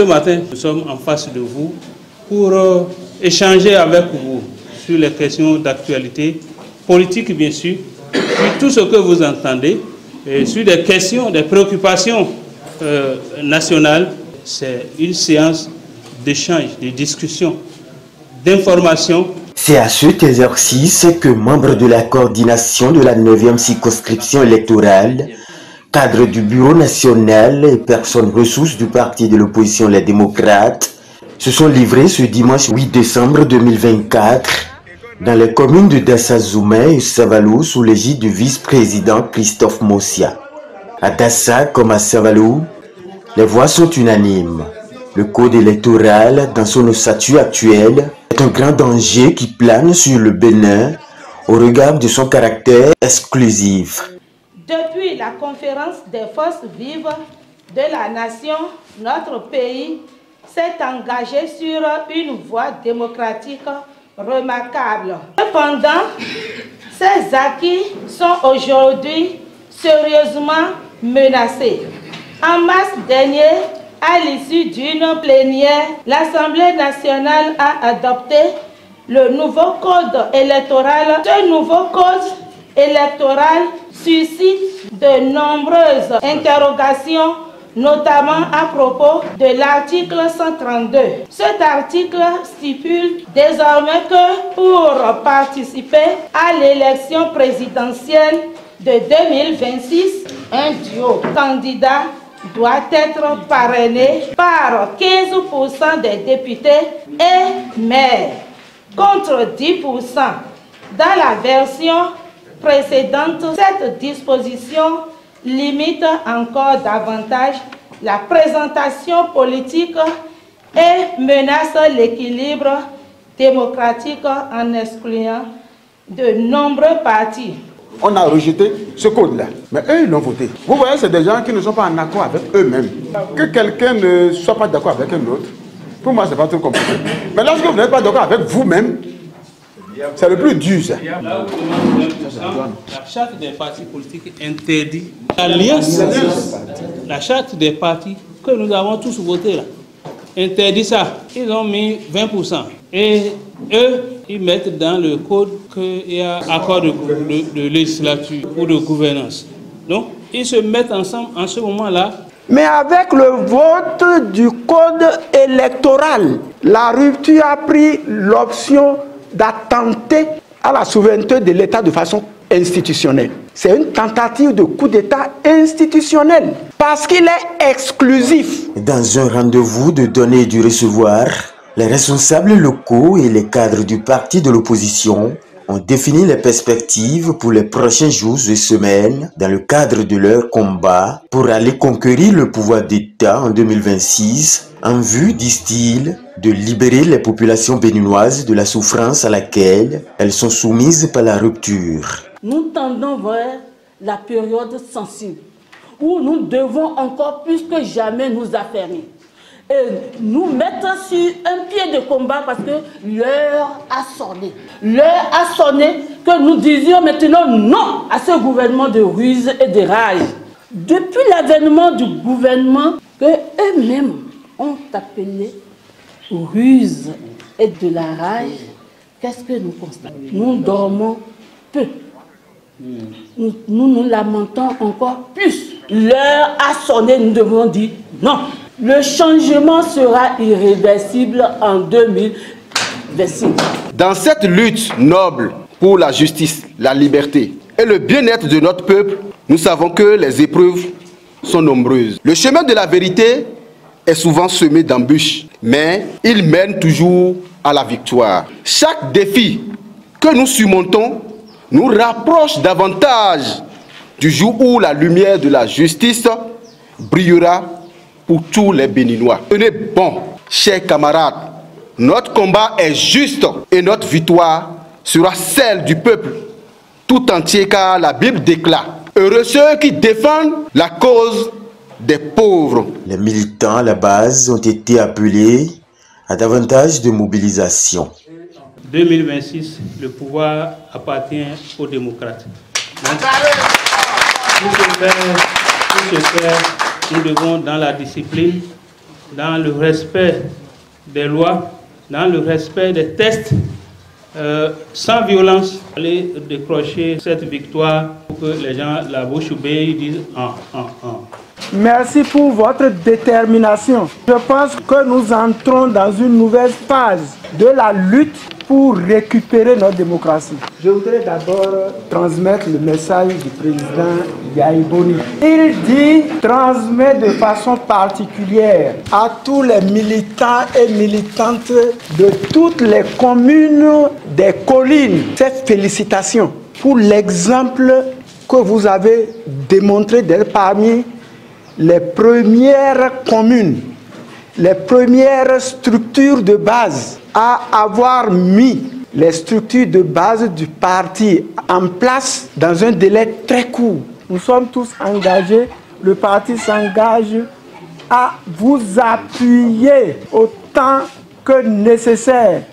matin, nous sommes en face de vous pour échanger avec vous sur les questions d'actualité politique, bien sûr, sur tout ce que vous entendez, et sur des questions, des préoccupations nationales. C'est une séance d'échange, de discussion, d'information. C'est à cet exercice que membres de la coordination de la 9e circonscription électorale, cadres du bureau national et personnes ressources du parti de l'opposition Les Démocrates, se sont livrés ce dimanche 8 décembre 2024 dans les communes de Dassa-Zoumé et Savalou sous l'égide du vice-président Christophe Mossia. À Dassa comme à Savalou, les voix sont unanimes. Le code électoral, dans son statut actuel, est un grand danger qui plane sur le Bénin au regard de son caractère exclusif. Depuis la conférence des forces vives de la nation, notre pays s'est engagé sur une voie démocratique remarquable. Cependant, ces acquis sont aujourd'hui sérieusement menacés. En mars dernier, à l'issue d'une plénière, l'Assemblée nationale a adopté le nouveau code électoral. Ce nouveau code électoral suscite de nombreuses interrogations, notamment à propos de l'article 132. Cet article stipule désormais que pour participer à l'élection présidentielle de 2026, un duo candidat doit être parrainé par 15% des députés et maires, contre 10% dans la version précédente. Cette disposition limite encore davantage la présentation politique et menace l'équilibre démocratique en excluant de nombreux partis. On a rejeté ce code-là, mais eux, ils l'ont voté. Vous voyez, c'est des gens qui ne sont pas en accord avec eux-mêmes. Que quelqu'un ne soit pas d'accord avec un autre, pour moi, c'est pas trop compliqué. Mais lorsque vous n'êtes pas d'accord avec vous-même, c'est le plus dur, ça. La charte des partis politiques interdit l'alliance. La charte des partis que nous avons tous voté là interdit ça. Ils ont mis 20%. Et eux, ils mettent dans le code qu'il y a accord de législature ou de gouvernance. Donc, ils se mettent ensemble en ce moment-là. Mais avec le vote du code électoral, la rupture a pris l'option d'attenter à la souveraineté de l'État de façon institutionnelle. C'est une tentative de coup d'État institutionnel parce qu'il est exclusif. Dans un rendez-vous de donner et du recevoir, les responsables locaux et les cadres du parti de l'opposition ont défini les perspectives pour les prochains jours et semaines dans le cadre de leur combat pour aller conquérir le pouvoir d'État en 2026 en vue, disent-ils, de libérer les populations béninoises de la souffrance à laquelle elles sont soumises par la rupture. Nous tendons vers la période sensible où nous devons encore plus que jamais nous affermir et nous mettre sur un pied de combat parce que l'heure a sonné. L'heure a sonné que nous disions maintenant non à ce gouvernement de ruse et de rage. Depuis l'avènement du gouvernement que eux-mêmes ont appelé ruse et de la rage, qu'est-ce que nous constatons? Nous dormons peu. Nous lamentons encore plus. L'heure a sonné, nous devons dire non. Le changement sera irréversible en 2026. Dans cette lutte noble pour la justice, la liberté et le bien-être de notre peuple, nous savons que les épreuves sont nombreuses. Le chemin de la vérité est souvent semé d'embûches, mais il mène toujours à la victoire. Chaque défi que nous surmontons nous rapproche davantage du jour où la lumière de la justice brillera pour tous les Béninois. Tenez bon, chers camarades, notre combat est juste et notre victoire sera celle du peuple tout entier, car la Bible déclare: heureux ceux qui défendent la cause des pauvres. Les militants à la base ont été appelés à davantage de mobilisation. 2026, le pouvoir appartient aux démocrates. Donc, pour ce faire, nous devons, dans la discipline, dans le respect des lois, dans le respect des tests, sans violence, aller décrocher cette victoire pour que les gens, la bouche bée, disent Merci pour votre détermination. Je pense que nous entrons dans une nouvelle phase de la lutte pour récupérer notre démocratie. Je voudrais d'abord transmettre le message du président Yahya Boni. Il dit, transmet de façon particulière à tous les militants et militantes de toutes les communes des collines cette félicitation pour l'exemple que vous avez démontré d'être parmi les premières communes, les premières structures de base à avoir mis les structures de base du parti en place dans un délai très court. Nous sommes tous engagés, le parti s'engage à vous appuyer autant que nécessaire